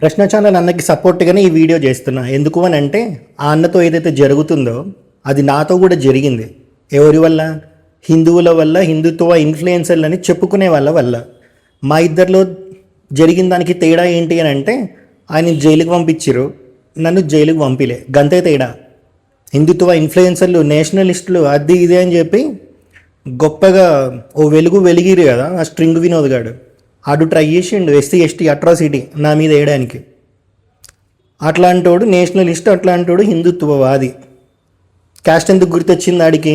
ప్రశ్న ఛానల్ అన్నకి సపోర్ట్గానే ఈ వీడియో చేస్తున్నా. ఎందుకు అని అంటే ఆ అన్నతో ఏదైతే జరుగుతుందో అది నాతో కూడా జరిగింది. ఎవరి వల్ల? హిందువుల వల్ల, హిందుత్వ ఇన్ఫ్లుయెన్సర్లని చెప్పుకునే వాళ్ళ వల్ల. మా ఇద్దరిలో జరిగిన దానికి తేడా ఏంటి అని అంటే ఆయన జైలుకి పంపించారు, నన్ను జైలుకి పంపిలే. గంతే తేడా. హిందుత్వ ఇన్ఫ్లుయెన్సర్లు, నేషనలిస్టులు అది ఇదే అని చెప్పి గొప్పగా ఓ వెలుగు వెలిగిరు కదా ఆ స్ట్రింగ్ వినోద్ గాడు. ఆడు ట్రై చేసిండు ఎస్సీ ఎస్టీ అట్రాసిటీ నా మీద వేయడానికి. అట్లాంటోడు నేషనలిస్ట్, అట్లాంటోడు హిందుత్వవాది. క్యాస్ట్ ఎందుకు గుర్తొచ్చింది ఆడికి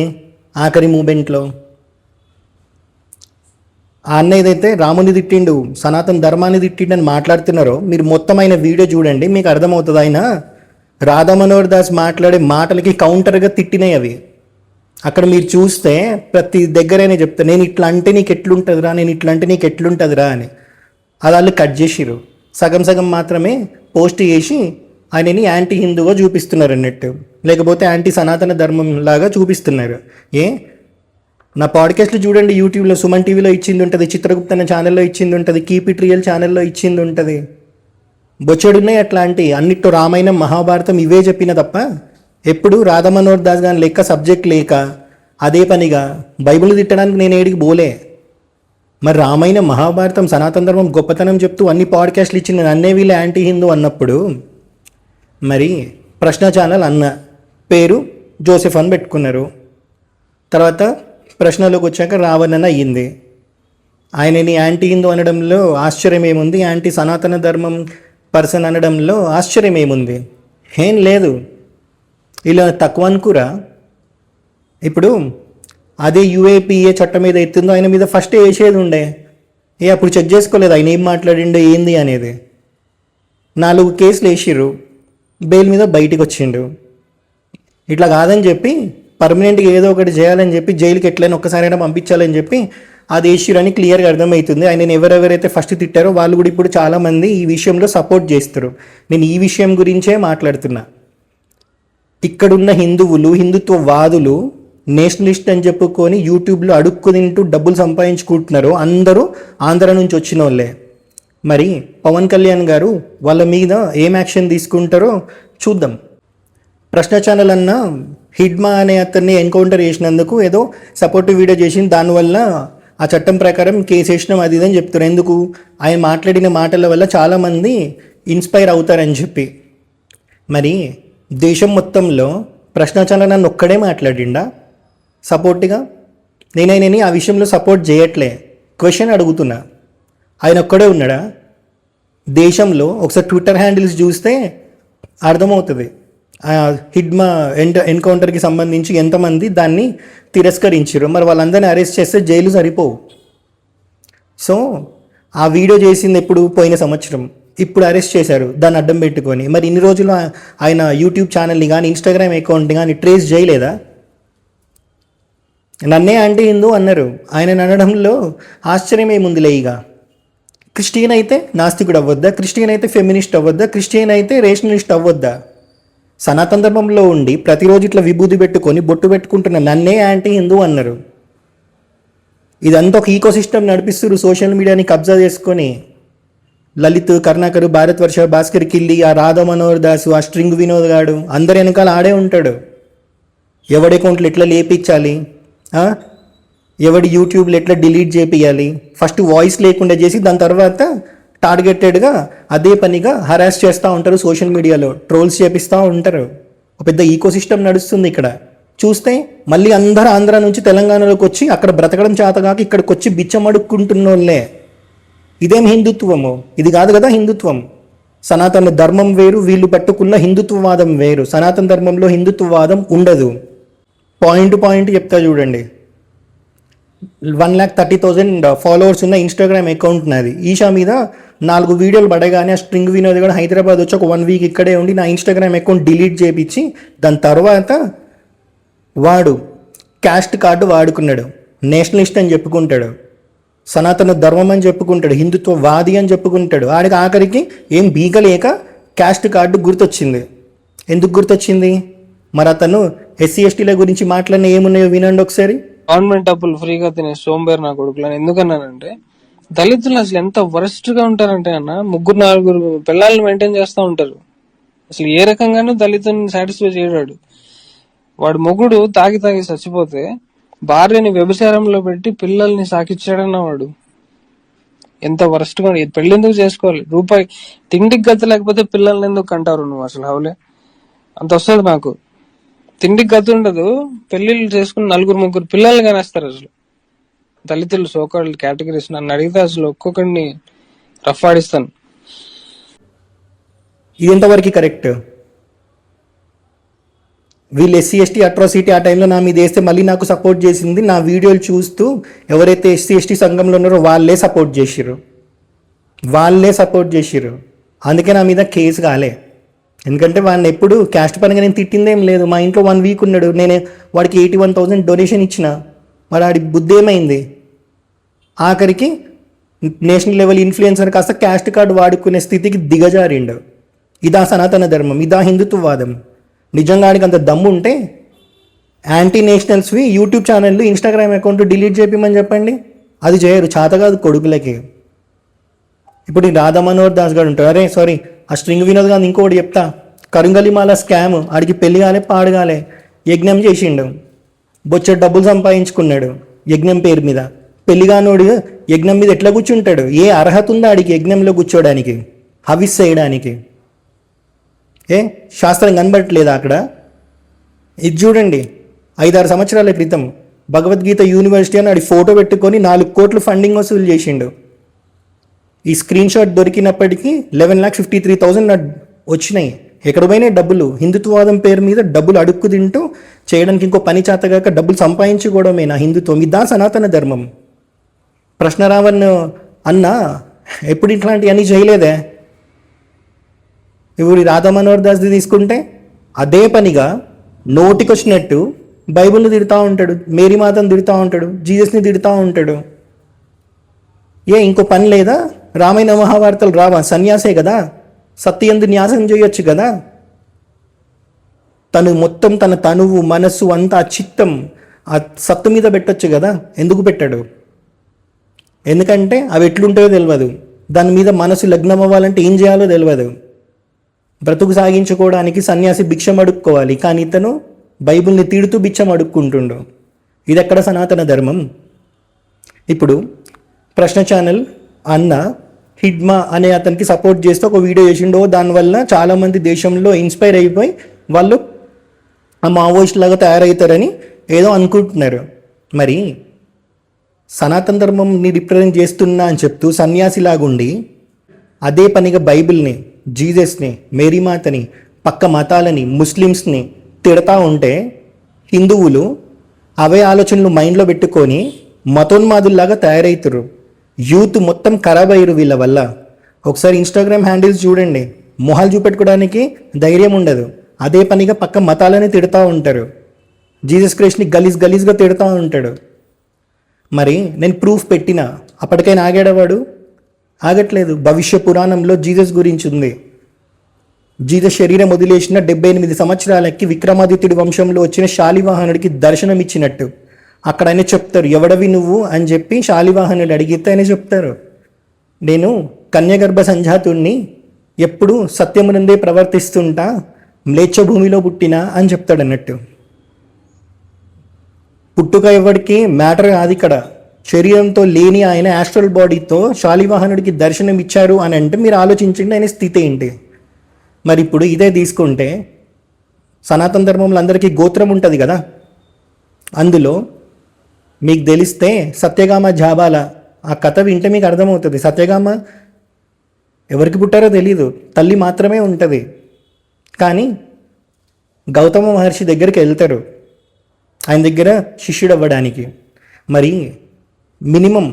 ఆఖరి మూమెంట్లో? ఆ అన్న ఏదైతే రాముని తిట్టిండు, సనాతన ధర్మాన్ని తిట్టిండు అని మాట్లాడుతున్నారో మీరు మొత్తం ఆయన వీడియో చూడండి, మీకు అర్థమవుతుంది. ఆయన రాధా మనోహర్ దాస్ మాట్లాడే మాటలకి కౌంటర్గా తిట్టినాయి అవి. అక్కడ మీరు చూస్తే ప్రతి దగ్గరైనా చెప్తా, నేను ఇట్లా అంటే నీకు ఎట్లుంటుందిరా, నేను ఇట్లా అంటే నీకు ఎట్లుంటుందిరా అని. అది వాళ్ళు కట్ చేసిరు, సగం సగం మాత్రమే పోస్ట్ చేసి ఆయనని యాంటీ హిందూగా చూపిస్తున్నారు అన్నట్టు, లేకపోతే యాంటీ సనాతన ధర్మం లాగా చూపిస్తున్నారు. నా పాడ్కాస్ట్లు చూడండి, యూట్యూబ్లో సుమన్ టీవీలో ఇచ్చింది ఉంటుంది, చిత్రగుప్త అనే ఛానల్లో ఇచ్చింది ఉంటుంది, కీప్ ఇట్ రియల్ ఛానల్లో ఇచ్చింది ఉంటుంది. బొచ్చెడున్నాయి అట్లాంటి. అన్నిట్లో రామాయణం, మహాభారతం ఇవే చెప్పిన తప్ప ఎప్పుడు రాధా మనోహర్ దాస్ గాని లెక్క సబ్జెక్ట్ లేక అదే పనిగా బైబిల్ తిట్టడానికి నేను ఏడికి పోలే. మరి రామాయణం, మహాభారతం, సనాతన ధర్మం గొప్పతనం చెప్తూ అన్ని పాడ్కాస్ట్లు ఇచ్చింది నన్నే వీళ్ళు యాంటీ హిందూ అన్నప్పుడు, మరి ప్రశ్న ఛానల్ అన్న పేరు జోసెఫ్ అని పెట్టుకున్నారు. తర్వాత ప్రశ్నలోకి వచ్చాక రావణన్ అయ్యింది. ఆయనని యాంటీ హిందూ అనడంలో ఆశ్చర్యం ఏముంది? యాంటీ సనాతన ధర్మం పర్సన్ అనడంలో ఆశ్చర్యం ఏముంది? ఏం లేదు. ఇలా తక్కువ అనుకురా. ఇప్పుడు అదే యూఏపీఏ చట్టం మీద ఎత్తుందో ఆయన మీద ఫస్ట్ వేసేది ఉండే. అప్పుడు చెక్ చేసుకోలేదు ఆయన ఏం మాట్లాడిండో ఏంది అనేది. 4 కేసులు వేసిర్రు, బెయిల్ మీద బయటికి వచ్చిండు. ఇట్లా కాదని చెప్పి పర్మనెంట్గా ఏదో ఒకటి చేయాలని చెప్పి జైలుకి ఎట్లయినా ఒక్కసారైనా పంపించాలని చెప్పి అది వేసిరని క్లియర్గా అర్థమవుతుంది. ఆయన ఎవరెవరైతే ఫస్ట్ తిట్టారో వాళ్ళు కూడా ఇప్పుడు చాలామంది ఈ విషయంలో సపోర్ట్ చేస్తారు. నేను ఈ విషయం గురించే మాట్లాడుతున్నా. ఇక్కడున్న హిందువులు, హిందుత్వవాదులు, నేషనలిస్ట్ అని చెప్పుకొని యూట్యూబ్లో అడుక్కు తింటూ డబ్బులు సంపాదించుకుంటున్నారు. అందరూ ఆంధ్ర నుంచి వచ్చిన వాళ్ళే. మరి పవన్ కళ్యాణ్ గారు వాళ్ళ మీద ఏం యాక్షన్ తీసుకుంటారో చూద్దాం. ప్రశ్న ఛానల్ అన్న హిడ్మా అనే అతన్ని ఎన్కౌంటర్ చేసినందుకు ఏదో సపోర్టివ్ వీడియో చేసింది, దానివల్ల ఆ చట్టం ప్రకారం కేసు వేసినాం అది ఇదని చెప్తారు. ఎందుకు? ఆయన మాట్లాడిన మాటల వల్ల చాలామంది ఇన్స్పైర్ అవుతారని చెప్పి. మరి దేశం మొత్తంలో ప్రశ్న ఛానల్ నన్ను ఒక్కడే మాట్లాడిండా సపోర్ట్గా? నేనైనా ఆ విషయంలో సపోర్ట్ చేయట్లే, క్వశ్చన్ అడుగుతున్నా. ఆయన ఒక్కడే ఉన్నాడా దేశంలో? ఒకసారి ట్విట్టర్ హ్యాండిల్స్ చూస్తే అర్థమవుతుంది. హిడ్మా ఎన్కౌంటర్కి సంబంధించి ఎంతమంది దాన్ని తిరస్కరించారు. మరి వాళ్ళందరినీ అరెస్ట్ చేస్తే జైలు సరిపోవు. సో ఆ వీడియో చేసింది ఎప్పుడు? పోయిన సంవత్సరం. ఇప్పుడు అరెస్ట్ చేశారు దాన్ని అడ్డం పెట్టుకొని. మరి ఇన్ని రోజులు ఆయన యూట్యూబ్ ఛానల్ని కానీ ఇన్స్టాగ్రామ్ అకౌంట్ని కానీ ట్రేస్ చేయలేదా? నన్నే యాంటీ హిందూ అన్నారు. ఆయన అనడంలో ఆశ్చర్యం ఏముందిలే. ఇక క్రిస్టియన్ అయితే నాస్తికుడు అవ్వద్దా? క్రిస్టియన్ అయితే ఫెమినిస్ట్ అవ్వద్దా? క్రిస్టియన్ అయితే రేషనలిస్ట్ అవ్వద్దా? సనాతన ధర్మంలో ఉండి ప్రతిరోజు ఇట్లా విభూతి పెట్టుకొని బొట్టు పెట్టుకుంటున్న నన్నే యాంటీ హిందూ అన్నారు. ఇదంతా ఒక ఈకో సిస్టమ్ నడిపిస్తున్నారు, సోషల్ మీడియాని కబ్జా చేసుకొని. లలిత్, కరుణాకర్, భారత్ వర్ష, భాస్కర్ కిల్లి, ఆ రాధా మనోహర్ దాసు, ఆ స్ట్రింగ్ వినోద్ గాడు అందరి వెనకాల ఆడే ఉంటాడు. ఎవడి అకౌంట్లు ఎట్లా లేపించాలి, ఎవడి యూట్యూబ్లో ఎట్లా డిలీట్ చేపియాలి, ఫస్ట్ వాయిస్ లేకుండా చేసి దాని తర్వాత టార్గెటెడ్గా అదే పనిగా హరాస్ చేస్తూ ఉంటారు. సోషల్ మీడియాలో ట్రోల్స్ చేపిస్తూ ఉంటారు. ఒక పెద్ద ఈకో సిస్టమ్ నడుస్తుంది ఇక్కడ. చూస్తే మళ్ళీ అందరూ ఆంధ్ర నుంచి తెలంగాణలోకి వచ్చి అక్కడ బ్రతకడం చేతగాక ఇక్కడికి వచ్చి బిచ్చం అడుక్కుంటున్న వాళ్ళే. ఇదేం హిందుత్వము? ఇది కాదు కదా హిందుత్వం. సనాతన ధర్మం వేరు, వీళ్ళు పట్టుకున్న హిందుత్వవాదం వేరు. సనాతన ధర్మంలో హిందుత్వవాదం ఉండదు. పాయింట్ చెప్తా చూడండి. 1,30,000 ఫాలోవర్స్ ఉన్న ఇన్స్టాగ్రామ్ అకౌంట్ నాది. ఈషా మీద 4 వీడియోలు పడగానే ఆ స్ట్రింగ్ వినోద్ కూడా హైదరాబాద్ వచ్చి ఒక 1 వీక్ ఇక్కడే ఉండి నా ఇన్స్టాగ్రామ్ అకౌంట్ డిలీట్ చేయించి దాని తర్వాత వాడు క్యాస్ట్ కార్డు వాడుకున్నాడు. నేషనలిస్ట్ అని చెప్పుకుంటాడు, సనాతన ధర్మం అని చెప్పుకుంటాడు, హిందుత్వవాది అని చెప్పుకుంటాడు. ఆడికి ఆఖరికి ఏం బీగలేక క్యాస్ట్ కార్డు గుర్తొచ్చింది. ఎందుకు గుర్తొచ్చింది? మరి అతను ఎస్సీ ఎస్టీల గురించి మాట్లాడిన ఏమున్నాయో వినండి ఒకసారి. గవర్నమెంట్ డబ్బులు ఫ్రీగా తినే సోంబేర్ నా కొడుకులని ఎందుకన్నానంటే, దళితులు అసలు ఎంత వరస్ట్ గా ఉంటారంటే అన్న, 3-4 పిల్లల్ని మెయింటైన్ చేస్తూ ఉంటారు. అసలు ఏ రకంగానూ దళితుని సాటిస్ఫై చేయడాడు. వాడు మొగుడు తాగి తాగి చచ్చిపోతే భార్యని వ్యభిచారంలో పెట్టి పిల్లల్ని సాకిచ్చాడన్న వాడు. ఎంత వరస్ట్ గా పెళ్లి ఎందుకు చేసుకోవాలి? రూపాయి తిండికి గతి లేకపోతే పిల్లల్ని ఎందుకు కంటారు నువ్వు? అసలు హౌలే అంత వస్తుంది నాకు. తిండికి గతి ఉండదు, పెళ్లిళ్ళు చేసుకుని 4-3 పిల్లల్ని కానేస్తారు. అసలు దళితులు సోకాల్డ్ కేటగిరీస్ నన్ను అడిగితే అసలు ఒక్కొక్కడిని రఫ్ ఆడిస్తాను. ఇది ఎంతవరకు కరెక్ట్? వీళ్ళు ఎస్సీ ఎస్టీ అట్రాసిటీ ఆ టైంలో నా మీద వేస్తే మళ్ళీ నాకు సపోర్ట్ చేసింది నా వీడియోలు చూస్తూ ఎవరైతే ఎస్సీ ఎస్టీ సంఘంలో ఉన్నారో వాళ్ళే సపోర్ట్ చేసిర్రు. అందుకే నా మీద కేసు కాలే. ఎందుకంటే వాడిని ఎప్పుడు క్యాస్ట్ పరంగా నేను తిట్టిందేం లేదు. మా ఇంట్లో 1 వీక్ ఉన్నాడు, నేను వాడికి 81,000 డొనేషన్ ఇచ్చిన. మరి వాడి బుద్ధి ఏమైంది? ఆఖరికి నేషనల్ లెవెల్ ఇన్ఫ్లుయెన్సర్ కాస్త క్యాస్ట్ కార్డు వాడుకునే స్థితికి దిగజారిండు. ఇదా సనాతన ధర్మం? ఇదా హిందుత్వవాదం? నిజంగా ఆడికి అంత దమ్ము ఉంటే యాంటీ నేషనల్స్వి యూట్యూబ్ ఛానళ్ళు, ఇన్స్టాగ్రామ్ అకౌంట్ డిలీట్ చేయమని చెప్పండి. అది చేయరు, చేత కాదు కొడుకులకి. ఇప్పుడు ఈ రాధా మనోహర్ దాస్ గారు ఉంటారు. అరే సారీ, ఆ స్ట్రింగ్ వినోద్ గారు ఇంకోటి చెప్తా. కరుంగలిమాల స్కామ్, ఆడికి పెళ్లి కాలే పాడగాలే, యజ్ఞం చేసిండు, బొచ్చడు డబ్బులు సంపాదించుకున్నాడు యజ్ఞం పేరు మీద. పెళ్లిగానోడు యజ్ఞం మీద ఎట్లా కూర్చుంటాడు? ఏ అర్హత ఉందా ఆడికి యజ్ఞంలో కూర్చోడానికి, హవిస్ చేయడానికి? శాస్త్రం కనబడట్లేదా అక్కడ? ఇది చూడండి, 5-6 సంవత్సరాల క్రితం భగవద్గీత యూనివర్సిటీ అని ఆడి ఫోటో పెట్టుకొని 4 కోట్లు ఫండింగ్ వసూలు చేసిండు. ఈ స్క్రీన్ షాట్ దొరికినప్పటికీ 11,53,000 వచ్చినాయి. ఎక్కడ పోయినాయి డబ్బులు? హిందుత్వవాదం పేరు మీద డబ్బులు అడుక్కు తింటూ చేయడానికి ఇంకో పని చేతగాక డబ్బులు సంపాదించుకోవడమేనా హిందుత్వం? ఇదా సనాతన ధర్మం? ప్రశ్నరావణ్ అన్న ఎప్పుడు ఇట్లాంటివన్నీ చేయలేదే. ఇప్పుడు రాధా మనోహర్ దాస్ది తీసుకుంటే అదే పనిగా నోటికొచ్చినట్టు బైబిల్ని తిడుతూ ఉంటాడు, మేరీ మాతను తిడుతూ ఉంటాడు, జీసస్ని తిడుతూ ఉంటాడు. ఇంకో పని లేదా? రామాయణ మహాభారతాలు రావా? సన్యాసే కదా, సత్యందు న్యాసం చేయొచ్చు కదా. తను మొత్తం తన తనువు మనస్సు అంతా చిత్తం ఆ సత్తు మీద పెట్టొచ్చు కదా. ఎందుకు పెట్టాడు? ఎందుకంటే అవి ఎట్లుంటాయో తెలియదు, దాని మీద మనసు లగ్నం అవ్వాలంటే ఏం చేయాలో తెలియదు. బ్రతుకు సాగించుకోవడానికి సన్యాసి భిక్షం అడుక్కోవాలి, కానీ ఇతను బైబిల్ని తిడుతూ భిక్షం అడుక్కుంటుండు. ఇది ఎక్కడ సనాతన ధర్మం? ఇప్పుడు ప్రశ్న ఛానల్ అన్న హిడ్మా అనే అతనికి సపోర్ట్ చేస్తూ ఒక వీడియో చేసిండో, దానివల్ల చాలామంది దేశంలో ఇన్స్పైర్ అయిపోయి వాళ్ళు ఆ మావోయిస్ట్ లాగా తయారవుతారని ఏదో అనుకుంటున్నారు. మరి సనాతన ధర్మంని రిప్రజెంట్ చేస్తున్నా అని చెప్తూ సన్యాసిలాగుండి అదే పనిగా బైబిల్ని, జీసస్ని, మేరీమాతని, పక్క మతాలని, ముస్లిమ్స్ని తిడతా ఉంటే హిందువులు అవే ఆలోచనలు మైండ్లో పెట్టుకొని మతోన్మాదుల్లాగా తయారవుతారు. యూత్ మొత్తం ఖరాబ్ అయ్యారు వీళ్ళ వల్ల. ఒకసారి ఇన్స్టాగ్రామ్ హ్యాండిల్స్ చూడండి, మొహాలు చూపెట్టుకోవడానికి ధైర్యం ఉండదు. అదే పనిగా పక్క మతాలని తిడతా ఉంటారు. జీసస్ క్రైస్ట్ని గలీజ్గా తిడతా ఉంటాడు. మరి నేను ప్రూఫ్ పెట్టినా అప్పటికైనా ఆగాడవాడు? ఆగట్లేదు. భవిష్య పురాణంలో జీసస్ గురించి ఉంది. జీసస్ శరీరం వదిలేసిన 78 సంవత్సరాలకి విక్రమాదిత్యుడి వంశంలో వచ్చిన శాలివాహనుడికి దర్శనం ఇచ్చినట్టు అక్కడ ఆయన చెప్తారు, ఎవడవి నువ్వు అని చెప్పి శాలివాహనుడు అడిగితే ఆయన చెప్తారు, నేను కన్యగర్భ సంజాతుణ్ణి, ఎప్పుడు సత్యమునందే ప్రవర్తిస్తుంటా, మ్లేచ్ఛ భూమిలో పుట్టినా అని చెప్తాడు అన్నట్టు. పుట్టుక ఎవరికి మ్యాటర్ కాదు ఇక్కడ. శరీరంతో లేని ఆయన యాస్ట్రల్ బాడీతో శాలివాహనుడికి దర్శనం ఇచ్చారు అని అంటే మీరు ఆలోచించండి ఆయన స్థితి ఏంటి. మరి ఇప్పుడు ఇదే తీసుకుంటే సనాతన ధర్మంలో అందరికీ గోత్రం ఉంటుంది కదా, అందులో మీకు తెలిస్తే సత్యగామ జాబాల ఆ కథ వింటే మీకు అర్థమవుతుంది. సత్యగామ ఎవరికి పుట్టారో తెలీదు, తల్లి మాత్రమే ఉంటుంది. కానీ గౌతమ మహర్షి దగ్గరికి వెళ్తారు ఆయన దగ్గర శిష్యుడు అవ్వడానికి. మరి మినిమం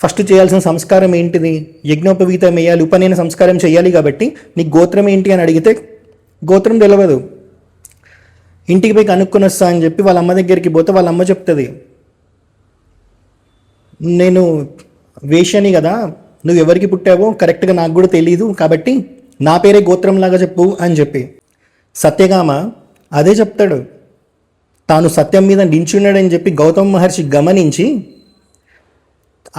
ఫస్ట్ చేయాల్సిన సంస్కారం ఏంటిది? యజ్ఞోపవీతం వేయాలి, ఉపనయన సంస్కారం చేయాలి. కాబట్టి నీకు గోత్రం ఏంటి అని అడిగితే గోత్రం తెలియదు. ఇంటికి పోయి కనుక్కొని వస్తా అని చెప్పి వాళ్ళ అమ్మ దగ్గరికి పోతే వాళ్ళ అమ్మ చెప్తుంది, నేను వేశ్యని కదా, నువ్వు ఎవరికి పుట్టావో కరెక్ట్గా నాకు కూడా తెలీదు, కాబట్టి నా పేరే గోత్రంలాగా చెప్పు అని చెప్పి. సత్యగామ అదే చెప్తాడు. తాను సత్యం మీద నించున్నాడని చెప్పి గౌతమ మహర్షి గమనించి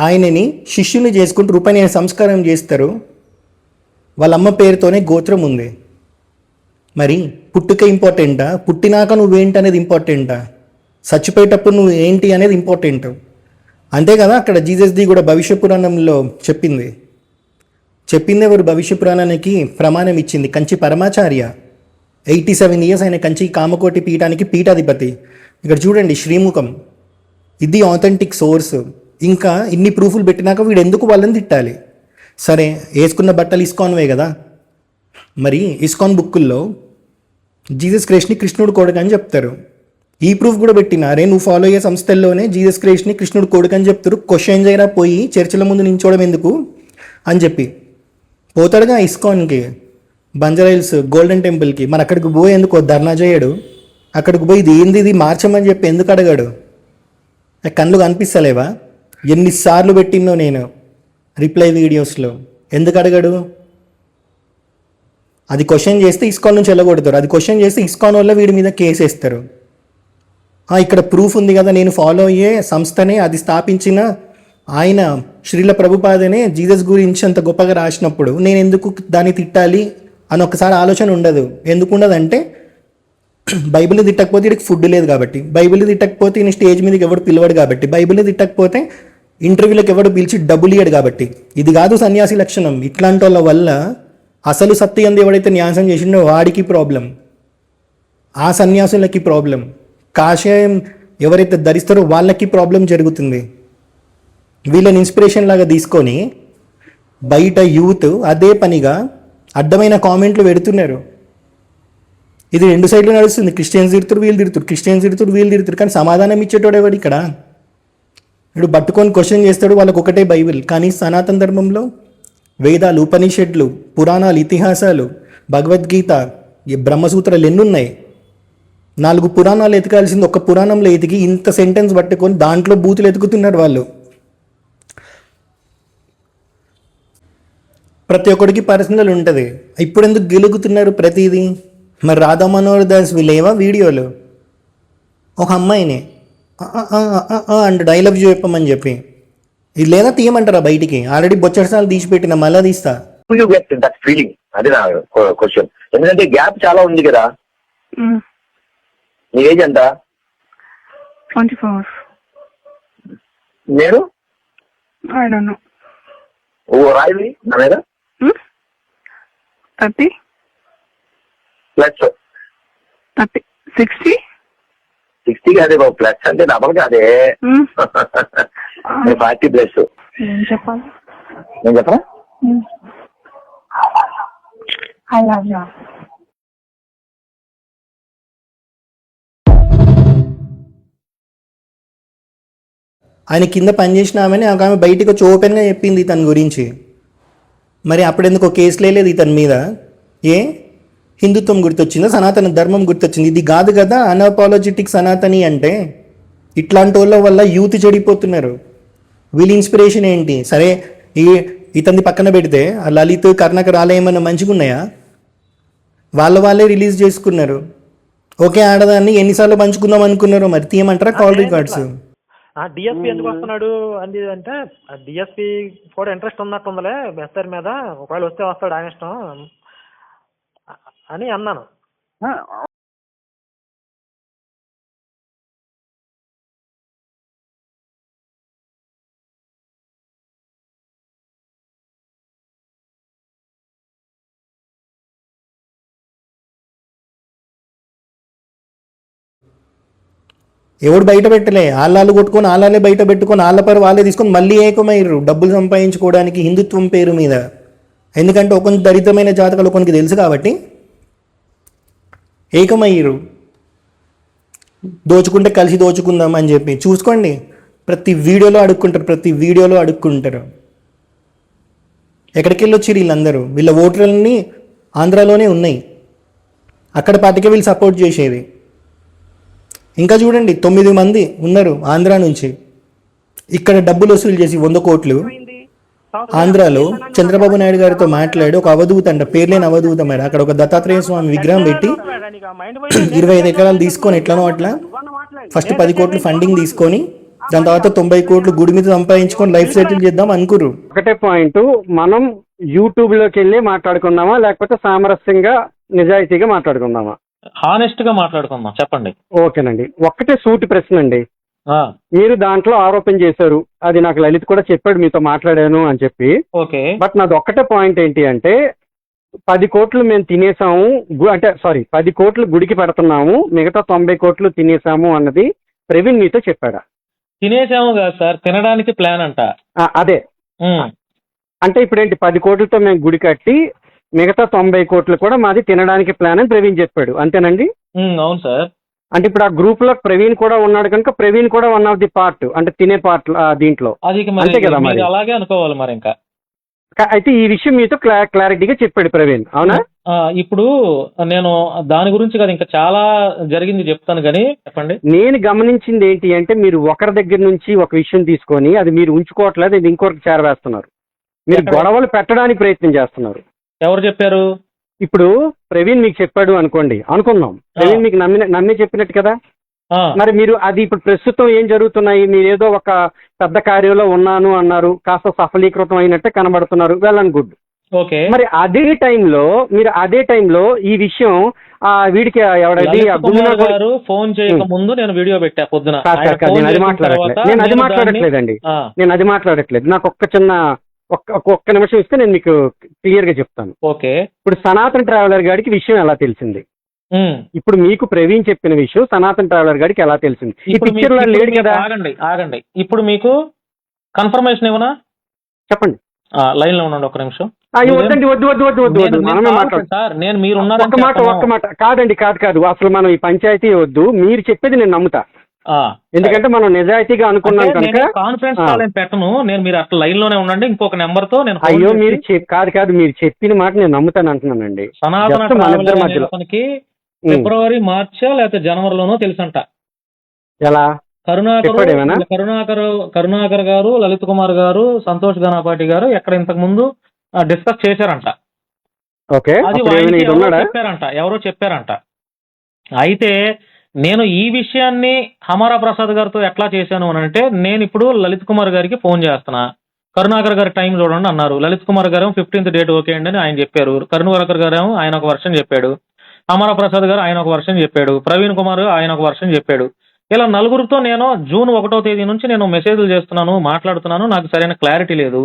ఆయనని శిష్యుని చేసుకుంటూ రూపాయి సంస్కారం చేస్తారు. వాళ్ళ అమ్మ పేరుతోనే గోత్రం ఉంది. మరి పుట్టుక ఇంపార్టెంటా, పుట్టినాక నువ్వేంటి అనేది ఇంపార్టెంటా, చచ్చిపోయేటప్పుడు నువ్వు ఏంటి అనేది ఇంపార్టెంట్. అంతే కదా అక్కడ జీసస్ది కూడా భవిష్య పురాణంలో చెప్పింది ఎవరు? భవిష్య పురాణానికి ప్రమాణం ఇచ్చింది కంచి పరమాచార్య. 87 years ఆయన కంచి కామకోటి పీఠానికి పీఠాధిపతి. ఇక్కడ చూడండి శ్రీముఖం, ఇది ఆథెంటిక్ సోర్స్. ఇంకా ఇన్ని ప్రూఫ్లు పెట్టినాక వీడు ఎందుకు వాళ్ళని తిట్టాలి? సరే, వేసుకున్న బట్టలు ఇస్కాన్వే కదా, మరి ఇస్కాన్ బుక్కుల్లో జీసస్ క్రైస్ట్ని కృష్ణుడు కొడుకు అని చెప్తారు. ఈ ప్రూఫ్ కూడా పెట్టినారే, నువ్వు ఫాలో అయ్యే సంస్థల్లోనే జీసస్ క్రైస్ట్ని కృష్ణుడు కొడుకు అని చెప్తారు. క్వశ్చన్ చేయరా పోయి చర్చిల ముందు నించోవడం ఎందుకు అని చెప్పి పోతాడుగా ఇస్కాన్కి, బంజారాయిల్స్ గోల్డెన్ టెంపుల్కి. మరి అక్కడికి పోయి ఎందుకు ధర్నా చేయడు? అక్కడికి పోయి ఇది ఏంది ఇది మార్చమని చెప్పి ఎందుకు అడగాడు? కళ్ళు కనిపిస్తలేవా? ఎన్నిసార్లు పెట్టినో నేను రిప్లై వీడియోస్లో, ఎందుకు అడగడు? అది క్వశ్చన్ చేస్తే ఇస్కాన్ నుంచి వెళ్ళగొడతారు, అది క్వశ్చన్ చేస్తే ఇస్కాన్ వల్ల వీడి మీద కేసు వేస్తారు. ఇక్కడ ప్రూఫ్ ఉంది కదా, నేను ఫాలో అయ్యే సంస్థనే, అది స్థాపించిన ఆయన శ్రీల ప్రభుపాదనే జీసస్ గురించి అంత గొప్పగా రాసినప్పుడు నేను ఎందుకు దాన్ని తిట్టాలి అని ఒకసారి ఆలోచన ఉండదు. ఎందుకు ఉండదంటే బైబిల్ని తిట్టకపోతే వీడికి ఫుడ్ లేదు కాబట్టి, బైబిల్ని తిట్టకపోతే ఈయన స్టేజ్ మీదకి ఎవడు పిలవడు కాబట్టి, బైబిల్ని తిట్టకపోతే ఇంటర్వ్యూలకు ఎవడు పిలిచి డబ్బులు ఇయ్యడు కాబట్టి. ఇది కాదు సన్యాసి లక్షణం. ఇట్లాంటి వాళ్ళ వల్ల అసలు సత్యంది ఎవడైతే న్యాసం చేసిండో వాడికి ప్రాబ్లం, ఆ సన్యాసులకి ప్రాబ్లం, కాషాయం ఎవరైతే ధరిస్తారో వాళ్ళకి ప్రాబ్లం జరుగుతుంది. వీళ్ళని ఇన్స్పిరేషన్ లాగా తీసుకొని బయట యూత్ అదే పనిగా అడ్డమైన కామెంట్లు పెడుతున్నారు. ఇది 2 సైడ్లు నడుస్తుంది. క్రిస్టియన్స్ తిడుతురు, వీళ్ళు తిడుతురు, క్రిస్టియన్స్ తిడుతురు, వీళ్ళు తిడుతురు. కానీ సమాధానం ఇచ్చేటోడు ఎవడు ఇక్కడ? వీడు పట్టుకొని క్వశ్చన్ చేస్తాడు, వాళ్ళకు ఒకటే బైబిల్. కానీ సనాతన ధర్మంలో వేదాలు, ఉపనిషత్తులు, పురాణాలు, ఇతిహాసాలు, భగవద్గీత, ఈ బ్రహ్మసూత్రాలు ఎన్నున్నాయి. 4 పురాణాలు ఎతకాల్సింది ఒక పురాణంలో ఎతికి ఇంత సెంటెన్స్ పట్టుకొని దాంట్లో బూతులు ఎతుకుతున్నారు వాళ్ళు. ప్రతి ఒక్కడికి పర్సనల్ ఉంటుంది. ఇప్పుడు ఎందుకు గెలుగుతున్నారు ప్రతిదీ? మరి రాధా మనోహర్ దాస్ లేవా వీడియోలు? ఒక అమ్మాయిని అండ్ డైలాగ్ చెప్పమని చెప్పి ఇది లేదా తీయమంటారా బయటికి? ఆల్రెడీ బొచ్చడిసార్లు తీసిపెట్టిన, మళ్ళా తీస్తా. ఫీలింగ్ అది నా క్వశ్చన్. ఎందుకంటే గ్యాప్ చాలా ఉంది కదా. నీ ఏజ్ ఎంత? 24. నేను I don't know. రాయి నా మీద 30. ప్లస్ 30. 60. 60 కాదే బాబు, ప్లస్ అంటే డబల్ కాదే. 40 ప్లస్. ఏం చెప్పాలి? నేను చెప్పరా? I love you. ఆయన కింద పనిచేసిన ఆమె బయటికి వచ్చి ఓపెన్గా చెప్పింది తన గురించి. మరి అప్పుడెందుకు కేసు లేదు ఇతని మీద? ఏ హిందుత్వం గుర్తొచ్చిందా, సనాతన ధర్మం గుర్తొచ్చింది? ఇది కాదు కదా అన్అపాలజెటిక్ సనాతని అంటే. ఇట్లాంటి వాళ్ళ వల్ల యూత్ చెడిపోతున్నారు. వీళ్ళ ఇన్స్పిరేషన్ ఏంటి? సరే, ఇతన్ని పక్కన పెడితే ఆ లలిత్, కర్ణాకర్ ఏమన్నా మంచిగా ఉన్నాయా? వాళ్ళే రిలీజ్ చేసుకున్నారు. ఓకే, ఆడదాన్ని ఎన్నిసార్లు పంచుకుందాం అనుకున్నారు, మరి తీయమంటారా కాల్ రికార్డ్స్? డిఎస్పీ ఎందుకు వస్తున్నాడు అని అంటే, డిఎస్పీ కూడా ఇంట్రెస్ట్ ఉన్నట్టుందిలే ఎస్ఆర్ మీద, ఒకవేళ వస్తే వస్తాడు ఆయన ఇష్టం అని అన్నాను. ఎవడు బయట పెట్టలే, ఆళ్ళాలు కొట్టుకొని ఆళ్ళే బయట పెట్టుకొని ఆళ్ళ పరు వాళ్ళే తీసుకొని మళ్ళీ ఏకమయ్యారు డబ్బులు సంపాదించుకోవడానికి హిందుత్వం పేరు మీద. ఎందుకంటే ఒక దరిద్రమైన జాతకాలు కొనికి తెలుసు కాబట్టి ఏకమయ్యారు. దోచుకుంటే కలిసి దోచుకుందాం అని చెప్పి చూసుకోండి. ప్రతి వీడియోలో అడుక్కుంటారు. ఎక్కడికి వెళ్ళొచ్చారు వీళ్ళందరూ? వీళ్ళ ఓటర్లన్నీ ఆంధ్రాలోనే ఉన్నాయి. అక్కడ పార్టీకే వీళ్ళు సపోర్ట్ చేసేది. ఇంకా చూడండి, 9 మంది ఉన్నారు ఆంధ్రా నుంచి. ఇక్కడ డబ్బులు వసూలు చేసి 100 కోట్లు ఆంధ్రాలో చంద్రబాబు నాయుడు గారితో మాట్లాడి ఒక అవధూత అంట, పేర్లేని అవధూత మరి, అక్కడ ఒక దత్తాత్రేయ స్వామి విగ్రహం పెట్టి 25 ఎకరాలు తీసుకొని ఎట్లనో అట్లా ఫస్ట్ 10 కోట్లు ఫండింగ్ తీసుకొని దాని తర్వాత 90 కోట్లు గుడి మీద సంపాదించుకొని లైఫ్ సెటిల్ చేద్దాం అనుకురు. ఒకటే పాయింట్, మనం యూట్యూబ్ లోకి వెళ్ళి మాట్లాడుకుందామా లేకపోతే సామరస్యంగా నిజాయితీగా మాట్లాడుకుందామా? హానెస్ట్ గా మాట్లాడుకుందాం, చెప్పండి. ఓకేనండి. ఒక్కటే సూటి ప్రశ్న అండి. ఆ, మీరు దాంట్లో ఆరోపణ చేశారు, అది నాకు లలిత్ కూడా చెప్పాడు మీతో మాట్లాడాను అని చెప్పి. ఓకే. బట్ నాది ఒక్కటే పాయింట్ ఏంటి అంటే 10 కోట్లు మేము తినేసాము, అంటే సారీ 10 కోట్లు గుడికి పెడుతున్నాము, మిగతా 90 కోట్లు తినేసాము అన్నది ప్రవీణ్ మీతో చెప్పాడా? తినేసాము కదా సార్, తినడానికి ప్లాన్ అంట. అదే. ఉమ్, అంటే ఇప్పుడు ఏంటి 10 కోట్లతో మేము గుడి కట్టి మిగతా 90 కోట్లు కూడా మాది తినడానికి ప్లాన్ అని ప్రవీణ్ చెప్పాడు, అంతేనండి? అవును సార్. అంటే ఇప్పుడు ఆ గ్రూప్ లో ప్రవీణ్ కూడా ఉన్నాడు కనుక ప్రవీణ్ కూడా వన్ ఆఫ్ ది పార్ట్, అంటే తినే పార్ట్ దీంట్లో. అది అంతే కదా మరి? అలాగే అనుకోవాలి మరి. ఇంకా అయితే ఈ విషయం మీతో క్లారిటీగా చెప్పాడు ప్రవీణ్, అవునా? ఇప్పుడు నేను దాని గురించి కదా ఇంకా చాలా జరిగింది చెప్తాను కానీ చెప్పండి. నేను గమనించింది ఏంటి అంటే మీరు ఒకరి దగ్గర నుంచి ఒక విషయం తీసుకొని అది మీరు ఉంచుకోవట్లేదు, ఇది ఇంకొకరికి చేరవేస్తున్నారు. మీరు గొడవలు పెట్టడానికి ప్రయత్నం చేస్తున్నారు. ఎవరు చెప్పారు? ఇప్పుడు ప్రవీణ్ మీకు చెప్పాడు అనుకుందాం, ప్రవీణ్ మీకు నమ్మి చెప్పినట్టు కదా. మరి మీరు అది ఇప్పుడు ప్రస్తుతం ఏం జరుగుతున్నాయి, మీరు ఏదో ఒక పెద్ద కార్యంలో ఉన్నాను అన్నారు, కాస్త సఫలీకృతం అయినట్టే కనబడుతున్నారు, వెల్ అండ్ గుడ్. ఓకే. మరి అదే టైంలో ఈ విషయం వీడికి ఎవడైతే గారు ఫోన్ చేయక ముందు నేను వీడియో పెట్టా పొద్దున. నేను అది మాట్లాడట్లేదు. నాకు ఒక్క నిమిషం ఇస్తే నేను మీకు క్లియర్ గా చెప్తాను. ఓకే. ఇప్పుడు సనాతన్ ట్రావెలర్ గారికి విషయం ఎలా తెలిసింది? ఇప్పుడు మీకు ప్రవీణ్ చెప్పిన విషయం సనాతన్ ట్రావెలర్ గారికి ఎలా తెలిసింది? ఈ పిక్చర్ లో లేడు కదా. ఆగండి, ఇప్పుడు మీకు కన్ఫర్మేషన్ ఇవ్వనా? చెప్పండి. లైన్ లో ఉండండి ఒక్క నిమిషం. వద్దండి, వద్దు మనమే మాట్లాడు. నేను మీరు ఒక్క మాట కాదు అసలు మనం ఈ పంచాయతీ వద్దు, మీరు చెప్పేది నేను నమ్ముతా. ఎందుకంటే మనం నిజాయితీగా అనుకున్నాం కనుక. కాన్ఫరెన్స్ కాల్ పెట్టను నేను, మీరు అట్లా లైన్ లోనే ఉండండి. ఇంకొక నెంబర్ తో నేను అయ్యో మీరు కాదు మీరు చెప్పిన మాట నేను నమ్ముతాను అంటున్నానండి. సనాతన ఫిబ్రవరి మార్చ్ లేకపోతే జనవరిలోనో తెలుసంట. ఎలా? కరుణాకర్ గారు, లలిత్ కుమార్ గారు, సంతోష్ గణపాటి గారు ఎక్కడ ఇంతకు ముందు డిస్కస్ చేశారంట. ఓకే. అది ఎవరో చెప్పారంట. అయితే నేను ఈ విషయాన్ని హమారా ప్రసాద్ గారితో ఎట్లా చేశాను అని అంటే, నేను ఇప్పుడు లలిత్ కుమార్ గారికి ఫోన్ చేస్తున్నా, కరుణాకర్ గారి టైం చూడండి అన్నారు. లలిత్ కుమార్ గారు 15th డేట్ ఓకే అండి అని ఆయన చెప్పారు. కరుణాకర్ గారు ఆయన ఒక వర్షన్ చెప్పాడు, హమారా ప్రసాద్ గారు ఆయన ఒక వర్షన్ చెప్పాడు, ప్రవీణ్ కుమార్ ఆయన ఒక వర్షన్ చెప్పాడు. ఇలా నలుగురితో నేను జూన్ 1వ తేదీ నుంచి నేను మెసేజ్లు చేస్తున్నాను, మాట్లాడుతున్నాను. నాకు సరైన క్లారిటీ లేదు.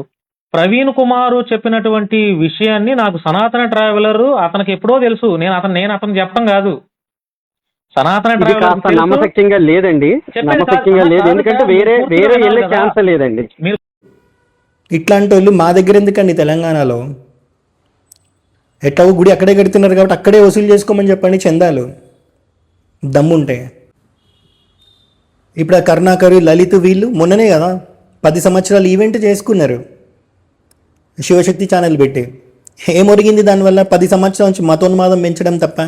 ప్రవీణ్ కుమార్ చెప్పినటువంటి విషయాన్ని నాకు సనాతన ట్రావెలర్ అతనికి ఎప్పుడో తెలుసు. నేను అతను చెప్పడం కాదు. సనాతన ట్రావెలర్ నమ్మశక్యంగా లేదండి, నమ్మశక్యంగా లేదు. ఎందుకంటే వేరే వెళ్ళే ఛాన్స్ లేదండి. ఇట్లాంటి వాళ్ళు మా దగ్గర ఎందుకండి తెలంగాణలో? ఎట్లా గుడి అక్కడే కడుతున్నారు కాబట్టి అక్కడే వసూలు చేసుకోమని చెప్పండి చందాలు, దమ్ముంటే. ఇప్పుడు ఆ కరుణాకర్, లలిత్ వీళ్ళు మొన్ననే కదా 10 సంవత్సరాలు ఈవెంట్ చేసుకున్నారు శివశక్తి ఛానల్ పెట్టి. ఏమొరిగింది దానివల్ల? 10 సంవత్సరాల నుంచి మతోన్మాదం పెంచడం తప్ప.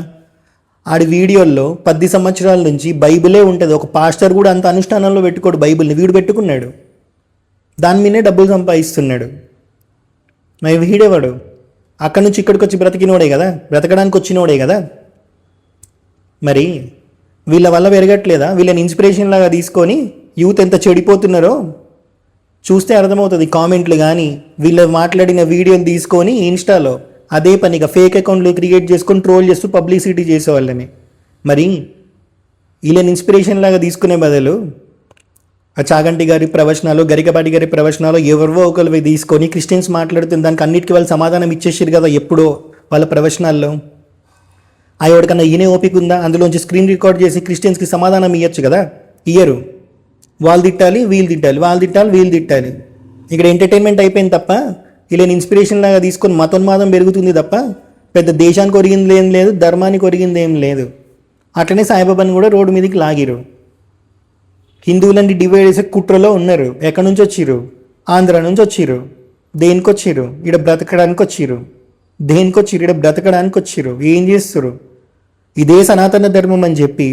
ఆడి వీడియోల్లో 10 సంవత్సరాల నుంచి బైబిలే ఉంటుంది. ఒక పాస్టర్ కూడా అంత అనుష్ఠానంలో పెట్టుకోడు బైబిల్ని, వీడు పెట్టుకున్నాడు. దాని మీదే డబ్బులు సంపాదిస్తున్నాడు. మరి వీడేవాడు అక్కడి నుంచి ఇక్కడికి వచ్చి బ్రతికినోడే కదా, బ్రతకడానికి వచ్చినోడే కదా. మరి వీళ్ళ వల్ల పెరగట్లేదా? వీళ్ళని ఇన్స్పిరేషన్ లాగా తీసుకొని యూత్ ఎంత చెడిపోతున్నారో చూస్తే అర్థమవుతుంది. కామెంట్లు కానీ వీళ్ళు మాట్లాడిన వీడియోలు తీసుకొని ఇన్స్టాలో అదే పనిగా ఫేక్ అకౌంట్లు క్రియేట్ చేసుకొని ట్రోల్ చేస్తూ పబ్లిసిటీ చేసేవాళ్ళని. మరి వీళ్ళని ఇన్స్పిరేషన్ లాగా తీసుకునే బదులు ఆ చాగంటి గారి ప్రవచనాలు, గరికపాటి గారి ప్రవచనాలు ఎవరివో ఒకరివి తీసుకొని క్రిస్టియన్స్ మాట్లాడుతుంది, దానికి అన్నిటికీ వాళ్ళు సమాధానం ఇచ్చేసారు కదా ఎప్పుడో వాళ్ళ ప్రవచనాల్లో. ఆ ఎవరికన్నా ఈయనే ఓపిక ఉందా? అందులోంచి స్క్రీన్ రికార్డ్ చేసి క్రిస్టియన్స్కి సమాధానం ఇవ్వచ్చు కదా, ఇయ్యరు. వాళ్ళు తిట్టాలి, వీళ్ళు తిట్టాలి, వాళ్ళు తిట్టాలి, వీళ్ళు తిట్టాలి. ఇక్కడ ఎంటర్టైన్మెంట్ అయిపోయింది తప్ప వీళ్ళని ఇన్స్పిరేషన్ లాగా తీసుకొని మతోన్మాదం పెరుగుతుంది తప్ప పెద్ద దేశానికి ఒరిగింది ఏం లేదు, ధర్మానికి ఒరిగింది ఏం లేదు. అట్లనే సాయిబాబాని కూడా రోడ్డు మీదకి లాగిరు. హిందువులని డివైడ్ చేసే కుట్రలో ఉన్నారు. ఎక్కడి నుంచి వచ్చిర్రు? ఆంధ్ర నుంచి వచ్చిర్రు. దేనికి వచ్చిర్రు? ఇక్కడ బ్రతకడానికి వచ్చిర్రు. దేనికి వచ్చిర్రు? ఇక్కడ బ్రతకడానికి వచ్చిర్రు. ఏం చేస్తారు? ఇదే సనాతన ధర్మం అని చెప్పి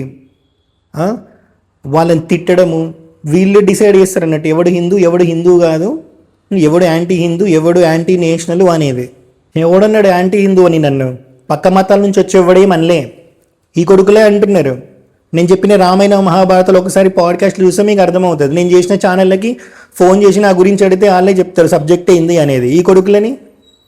వాళ్ళని తిట్టడము, వీళ్ళు డిసైడ్ చేస్తారు అన్నట్టు ఎవడు హిందూ ఎవడు హిందూ కాదు, ఎవడు యాంటీ హిందూ ఎవడు యాంటీ నేషనల్ అనేది. ఎవడన్నాడు యాంటీ హిందూ అని? నన్ను పక్క మతాల నుంచి వచ్చేవాడేం అనలే, ఈ కొడుకులే అంటున్నారు. నేను చెప్పిన రామాయణ మహాభారతాలు ఒకసారి పాడ్కాస్ట్లు చూస్తే మీకు అర్థమవుతుంది. నేను చేసిన ఛానళ్ళకి ఫోన్ చేసి నా గురించి అడిగితే వాళ్ళే చెప్తారు సబ్జెక్ట్ ఏంది అనేది. ఈ కొడుకులని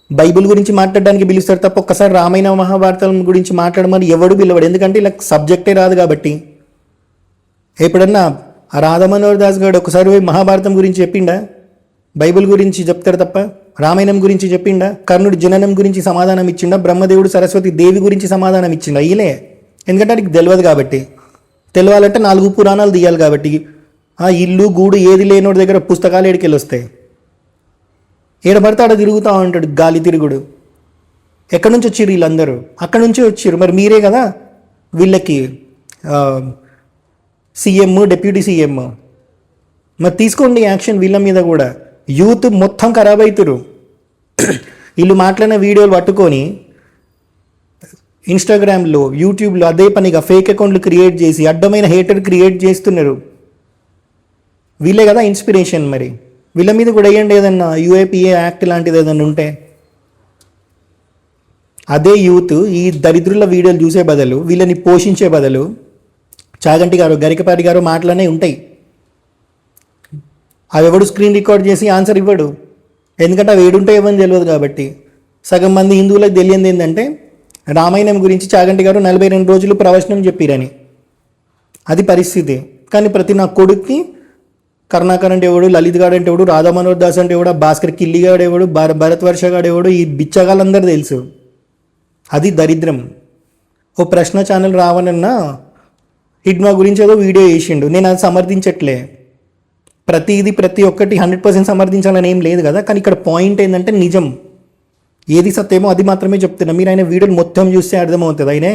బైబిల్ గురించి మాట్లాడడానికి పిలుస్తారు తప్ప ఒక్కసారి రామాయణ మహాభారతాల గురించి మాట్లాడమని ఎవడు పిలవడు. ఎందుకంటే ఇలా సబ్జెక్టే రాదు కాబట్టి. ఎప్పుడన్నా ఆ రాధమనోహర్ దాస్ గారు ఒకసారి పోయి మహాభారతం గురించి చెప్పిండా? బైబిల్ గురించి చెప్తారు తప్ప రామాయణం గురించి చెప్పిండా? కర్ణుడి జననం గురించి సమాధానం ఇచ్చిండా? బ్రహ్మదేవుడు సరస్వతి దేవి గురించి సమాధానం ఇచ్చిండా? ఇలే. ఎందుకంటే అది తెలియదు కాబట్టి. తెలియాలంటే 4 పురాణాలు తీయాలి కాబట్టి. ఆ ఇల్లు గూడు ఏది లేనోడి దగ్గర పుస్తకాలు ఏడికెళ్ళి వస్తాయి. ఏడబడితే ఆడ తిరుగుతూ ఉంటాడు గాలి తిరుగుడు. ఎక్కడి నుంచి వచ్చిర్రు వీళ్ళందరూ? అక్కడి నుంచే వచ్చిర్రు. మరి మీరే కదా వీళ్ళకి సీఎం, డిప్యూటీ సీఎం. మరి తీసుకోండి యాక్షన్ వీళ్ళ మీద కూడా. యూత్ మొత్తం ఖరాబ్ అవుతారు. వీళ్ళు మాట్లాడిన వీడియోలు పట్టుకొని ఇన్స్టాగ్రామ్లో, యూట్యూబ్లో అదే పనిగా ఫేక్ అకౌంట్లు క్రియేట్ చేసి అడ్డమైన హేటర్ క్రియేట్ చేస్తున్నారు. వీళ్ళే కదా ఇన్స్పిరేషన్. మరి వీళ్ళ మీద కూడా వేయండి ఏదన్నా యూఏపీఏ యాక్ట్ లాంటిది ఏదన్నా ఉంటే. అదే యూత్ ఈ దరిద్రుల వీడియోలు చూసే బదులు, వీళ్ళని పోషించే బదులు చాగంటి గారు, గరికపాటి గారు మాటలనే ఉంటాయి. అవి ఎవడు స్క్రీన్ రికార్డ్ చేసి ఆన్సర్ ఇవ్వడు. ఎందుకంటే అవి ఏడుంటాయి ఏమని తెలియదు కాబట్టి. సగం మంది హిందువులకు తెలియంది ఏంటంటే రామాయణం గురించి చాగంటి గారు 42 రోజులు ప్రవచనం చెప్పిరని. అది పరిస్థితి. కానీ ప్రతి నా కొడుక్కి కరుణాకర్ అంటే ఎవడు, లలిత్ గాడు అంటే ఎవడు, రాధా మనోహర్ దాస్ అంటే ఎవడు, భాస్కర్ కిల్లిగాడు ఎవడు, భరత్ వర్ష గాడు ఎవడు, ఈ బిచ్చగాళ్ళందరూ తెలుసు. అది దరిద్రం. ఓ ప్రశ్న ఛానల్ రావనన్నా హిడ్మా గురించి ఏదో వీడియో చేసిండు. నేను అది సమర్థించట్లే. ప్రతి ఒక్కటి 100% సమర్థించాలని ఏం లేదు కదా. కానీ ఇక్కడ పాయింట్ ఏంటంటే నిజం ఏది సత్యమో అది మాత్రమే చెప్తున్నా. మీరు ఆయన వీడియోలు మొత్తం చూస్తే అర్థమవుతుంది. ఆయనే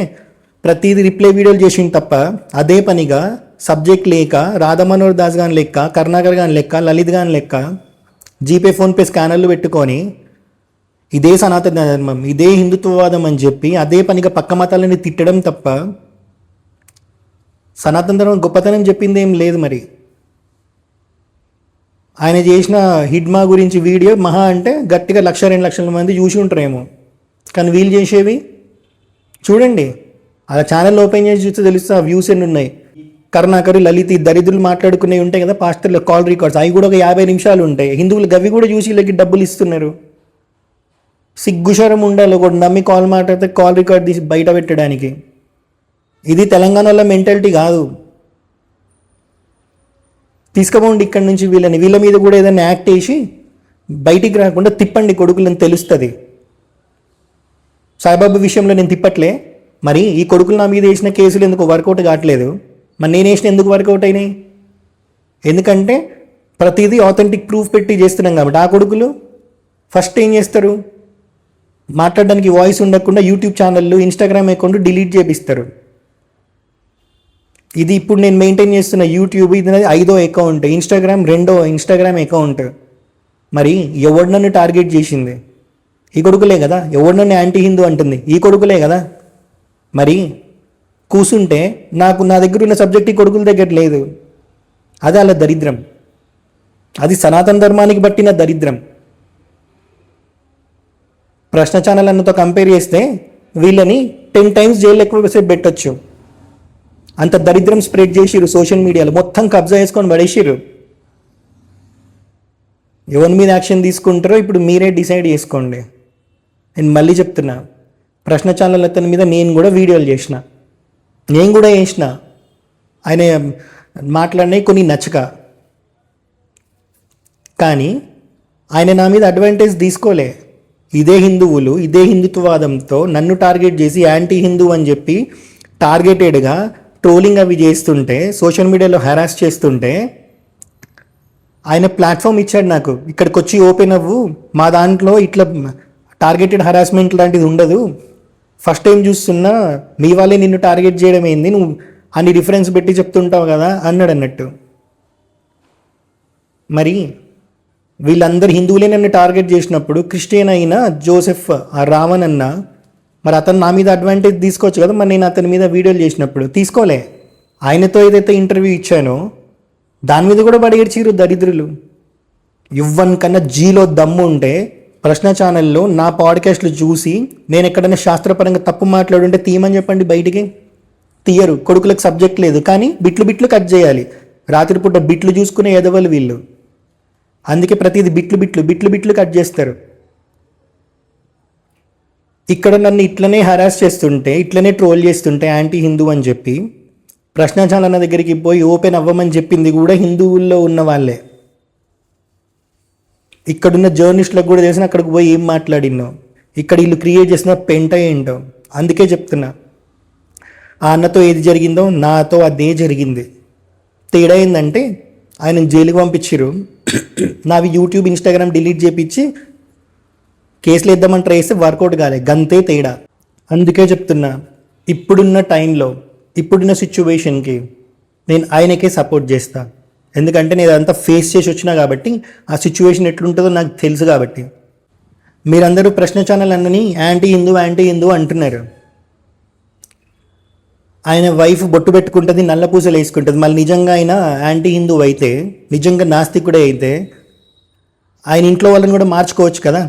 ప్రతిదీ రిప్లై వీడియోలు చేసిండు తప్ప అదే పనిగా సబ్జెక్ట్ లేక రాధా మనోహర్ దాస్ గాని లెక్క, కరుణాకర్ గాని లెక్క, లలిత్ గాని లెక్క జీపే ఫోన్పే స్కానర్లు పెట్టుకొని ఇదే సనాతన ధర్మం, ఇదే హిందుత్వవాదం అని చెప్పి అదే పనిగా పక్క మతాలని తిట్టడం తప్ప సనాతన ధర్మం గొప్పతనం చెప్పింది ఏం లేదు. మరి ఆయన చేసిన హిడ్మా గురించి వీడియో మహా అంటే గట్టిగా 1-2 లక్షల మంది చూసి ఉంటారేమో. కానీ వీళ్ళు చేసేవి చూడండి. అలా ఛానల్ ఓపెన్ చేసి చూస్తే తెలుస్తుంది ఆ వ్యూస్ ఎన్ని ఉన్నాయి. కరుణాకర్, లలిత్ దరిద్రులు మాట్లాడుకునేవి ఉంటాయి కదా పాస్టర్ల కాల్ రికార్డ్స్, అవి కూడా ఒక 50 నిమిషాలు ఉంటాయి. హిందువులు గవి కూడా చూసి వీళ్ళకి డబ్బులు ఇస్తున్నారు. సిగ్గుశరం ఉండాలి ఒకటి నమ్మి కాల్ మాట్లాడితే కాల్ రికార్డ్ తీసి బయట పెట్టడానికి. ఇది తెలంగాణలో మెంటాలిటీ కాదు. తీసుకుపోండి ఇక్కడి నుంచి వీళ్ళని. వీళ్ళ మీద కూడా ఏదైనా యాక్ట్ వేసి బయటికి రాకుండా తిప్పండి కొడుకులని తెలుస్తుంది. సాయిబాబా విషయంలో నేను తిప్పట్లే. మరి ఈ కొడుకులు నా మీద వేసిన కేసులు ఎందుకు వర్కౌట్ కావట్లేదు? మరి నేను వేసిన ఎందుకు వర్కౌట్ అయినాయి? ఎందుకంటే ప్రతిదీ ఆథెంటిక్ ప్రూఫ్ పెట్టి చేస్తున్నాం కాబట్టి. ఆ కొడుకులు ఫస్ట్ ఏం చేస్తారు? మాట్లాడడానికి వాయిస్ ఉండకుండా యూట్యూబ్ ఛానళ్ళు, ఇన్స్టాగ్రామ్ అకౌంట్ డిలీట్ చేపిస్తారు. ఇది ఇప్పుడు నేను మెయింటైన్ చేస్తున్న యూట్యూబ్, ఇది 5వ అకౌంట్. ఇన్స్టాగ్రామ్ 2వ ఇన్స్టాగ్రామ్ అకౌంట్. మరి ఎవడు నన్ను టార్గెట్ చేసింది? ఈ కొడుకులే కదా. ఎవడు నన్ను యాంటీ హిందూ అంటుంది? ఈ కొడుకులే కదా. మరి కూసుంటే నా దగ్గర ఉన్న సబ్జెక్ట్ ఈ కొడుకుల దగ్గర లేదు. అది అలా దరిద్రం. అది సనాతన ధర్మానికి పట్టిన దరిద్రం. ప్రశ్న ఛానల్ అన్నతో కంపేర్ చేస్తే వీళ్ళని 10 times జైలు ఎక్కువసేపు పెట్టచ్చు. అంత దరిద్రం స్ప్రెడ్ చేసిర్రు సోషల్ మీడియాలో. మొత్తం కబ్జా చేసుకొని పడేసిర్రు. ఎవరి మీద యాక్షన్ తీసుకుంటారో ఇప్పుడు మీరే డిసైడ్ చేసుకోండి. నేను మళ్ళీ చెప్తున్నా, ప్రశ్న ఛానల్ అతని మీద నేను కూడా వీడియోలు చేసిన. ఆయన మాట్లాడినవి కొన్ని నచ్చక. కానీ ఆయన నా మీద అడ్వాంటేజ్ తీసుకోలే. ఇదే హిందువులు, ఇదే హిందుత్వవాదంతో నన్ను టార్గెట్ చేసి యాంటీ హిందూ అని చెప్పి టార్గెటెడ్గా ట్రోలింగ్ అవి చేస్తుంటే, సోషల్ మీడియాలో హెరాస్ చేస్తుంటే ఆయన ప్లాట్ఫామ్ ఇచ్చాడు నాకు. ఇక్కడికి వచ్చి ఓపెన్ అవ్వు, మా దాంట్లో ఇట్లా టార్గెటెడ్ హెరాస్మెంట్ లాంటిది ఉండదు, ఫస్ట్ టైం చూస్తున్నా మీ వాళ్ళే నిన్ను టార్గెట్ చేయడం ఏంది, నువ్వు అన్ని రిఫరెన్స్ పెట్టి చెప్తుంటావు కదా అన్నాడు అన్నట్టు. మరి వీళ్ళందరూ హిందువులే నన్ను టార్గెట్ చేసినప్పుడు క్రిస్టియన్ అయినా జోసెఫ్ ఆ రావణ్ అన్న, మరి అతను నా మీద అడ్వాంటేజ్ తీసుకోవచ్చు కదా. మరి నేను అతని మీద వీడియోలు చేసినప్పుడు తీసుకోలే. ఆయనతో ఏదైతే ఇంటర్వ్యూ ఇచ్చానో దాని మీద కూడా బడిగడిచిరు దరిద్రులు. ఇవ్వనికన్నా జీలో దమ్ము ఉంటే ప్రశ్న ఛానల్లో నా పాడ్కాస్ట్లు చూసి నేను ఎక్కడైనా శాస్త్రపరంగా తప్పు మాట్లాడుంటే తీయమని చెప్పండి బయటికి. తీయరు, కొడుకులకు సబ్జెక్ట్ లేదు, కానీ బిట్లు బిట్లు కట్ చేయాలి. రాత్రిపూట బిట్లు చూసుకునే ఎదవలు వీళ్ళు. అందుకే ప్రతిదీ బిట్లు బిట్లు బిట్లు బిట్లు కట్ చేస్తారు. ఇక్కడ నన్ను ఇట్లనే హరాస్ చేస్తుంటే, ఇట్లనే ట్రోల్ చేస్తుంటే యాంటీ హిందూ అని చెప్పి ప్రశ్న ఛానల్ దగ్గరికి పోయి ఓపెన్ అవ్వమని చెప్పింది కూడా హిందువుల్లో ఉన్న వాళ్ళే. ఇక్కడున్న జర్నలిస్టులకు కూడా తెలిసిన అక్కడికి పోయి ఏం మాట్లాడినో, ఇక్కడ వీళ్ళు క్రియేట్ చేసిన పెంట ఏంటో. అందుకే చెప్తున్నా, ఆ అన్నతో ఏది జరిగిందో నాతో అదే జరిగింది. తేడా ఏంటంటే ఆయన జైలుకి పంపించారు, నావి యూట్యూబ్ ఇన్స్టాగ్రామ్ డిలీట్ చేపించి కేసులు వేద్దామని ట్రై చేస్తే వర్కౌట్ కాలే, గంతే తేడా. అందుకే చెప్తున్నా, ఇప్పుడున్న టైంలో ఇప్పుడున్న సిచ్యువేషన్కి నేను ఆయనకే సపోర్ట్ చేస్తా. ఎందుకంటే నేను అదంతా ఫేస్ చేసి వచ్చినా కాబట్టి ఆ సిచ్యువేషన్ ఎట్లుంటుందో నాకు తెలుసు కాబట్టి. మీరందరూ ప్రశ్న ఛానల్ అన్నని యాంటీ హిందూ అంటున్నారు. ఆయన వైఫ్ బొట్టు పెట్టుకుంటుంది, నల్ల పూసలు వేసుకుంటుంది. మళ్ళీ నిజంగా ఆయన యాంటీ హిందూ అయితే, నిజంగా నాస్తికుడే అయితే ఆయన ఇంట్లో వాళ్ళని కూడా మార్చుకోవచ్చు కదా.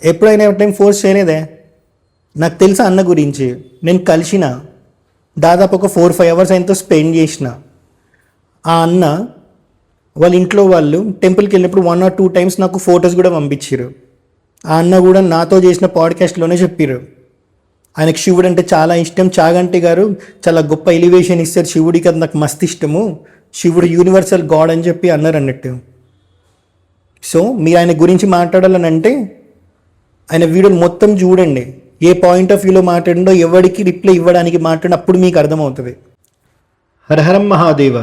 ఎప్పుడైనా టైం ఫోర్స్ చేయలేదే. నాకు తెలుసు అన్న గురించి, నేను కలిసిన దాదాపు ఒక 4-5 అవర్స్ ఆయనతో స్పెండ్ చేసిన. ఆ అన్న వాళ్ళ ఇంట్లో వాళ్ళు టెంపుల్కి వెళ్ళినప్పుడు 1 or 2 times నాకు ఫొటోస్ కూడా పంపించారు. ఆ అన్న కూడా నాతో చేసిన పాడ్కాస్ట్లోనే చెప్పారు ఆయనకు శివుడు అంటే చాలా ఇష్టం. చాగంటి గారు చాలా గొప్ప ఎలివేషన్ ఇస్తారు శివుడికి, అది నాకు మస్తు ఇష్టము, శివుడు యూనివర్సల్ గాడ్ అని చెప్పి అన్నారు అన్నట్టు. సో మీరు ఆయన గురించి మాట్లాడాలని అంటే ఆయన వీడియోని మొత్తం చూడండి, ఏ పాయింట్ ఆఫ్ వ్యూలో మాట్లాడిండో, ఎవరికి రిప్లై ఇవ్వడానికి మాట్లాడినప్పుడు మీకు అర్థమవుతుంది. హరహరం మహాదేవ.